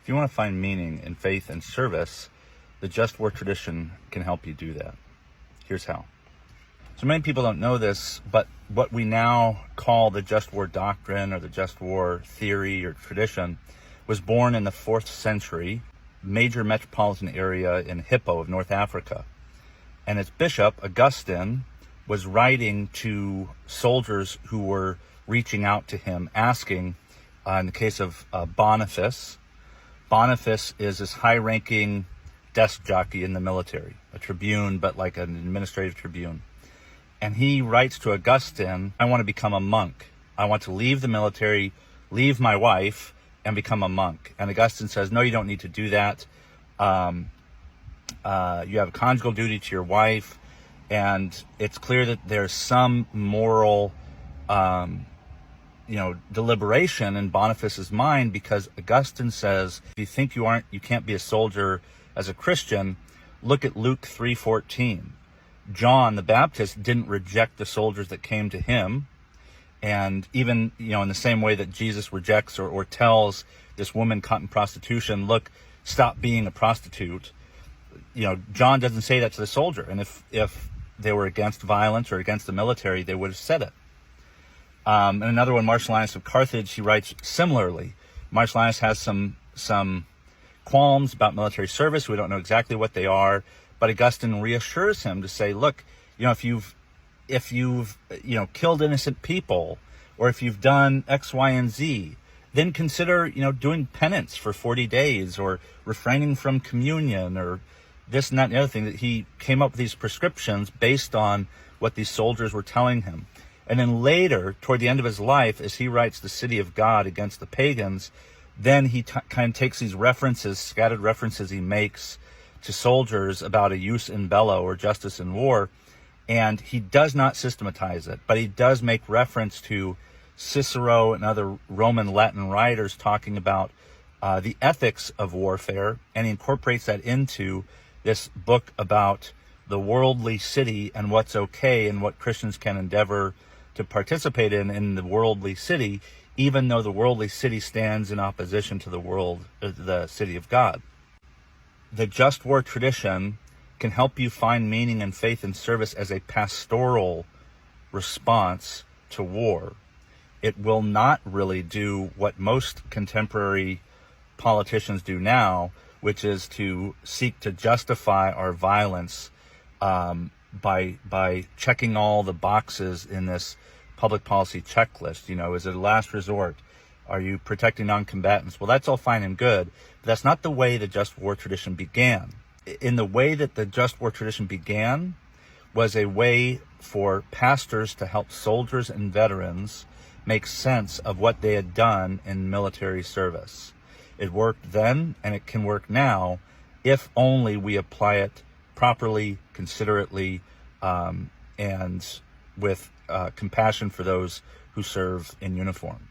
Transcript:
you want to find meaning in faith and service, the just war tradition can help you do that. Here's how. So many people don't know this, but what we now call the just war doctrine or the just war theory or tradition was born in the 4th century, major metropolitan area in Hippo of North Africa. And its bishop, Augustine, was writing to soldiers who were reaching out to him, asking, in the case of Boniface is this high-ranking desk jockey in the military, a tribune, but like an administrative tribune. And he writes to Augustine, I want to become a monk. I want to leave the military, leave my wife, and become a monk. And Augustine says, no, you don't need to do that. You have a conjugal duty to your wife. And it's clear that there's some moral, deliberation in Boniface's mind, because Augustine says, if you think you can't be a soldier as a Christian, look at Luke 3:14. John the Baptist didn't reject the soldiers that came to him. And even, in the same way that Jesus rejects or tells this woman caught in prostitution, look, stop being a prostitute. John doesn't say that to the soldier. And if they were against violence or against the military, they would have said it. And another one, Marcellinus of Carthage, he writes similarly. Marcellinus has some qualms about military service. We don't know exactly what they are. But Augustine reassures him to say, look, if you've killed innocent people, or if you've done X, Y, and Z, then consider, doing penance for 40 days or refraining from communion or this and that and the other thing. That he came up with these prescriptions based on what these soldiers were telling him. And then later, toward the end of his life, as he writes The City of God against the pagans, then he kind of takes these references, scattered references he makes to soldiers about a jus in bello or justice in war, and he does not systematize it, but he does make reference to Cicero and other Roman Latin writers talking about the ethics of warfare, and he incorporates that into this book about the worldly city and what's okay and what Christians can endeavor to participate in the worldly city, even though the worldly city stands in opposition to the city of God. The just war tradition can help you find meaning in faith and service as a pastoral response to war. It will not really do what most contemporary politicians do now, which is to seek to justify our violence by checking all the boxes in this public policy checklist. Is it a last resort? Are you protecting non-combatants? Well, that's all fine and good, but that's not the way the just war tradition began. In the way that the just war tradition began was a way for pastors to help soldiers and veterans make sense of what they had done in military service. It worked then, and it can work now, if only we apply it properly, considerately, and with compassion for those who serve in uniform.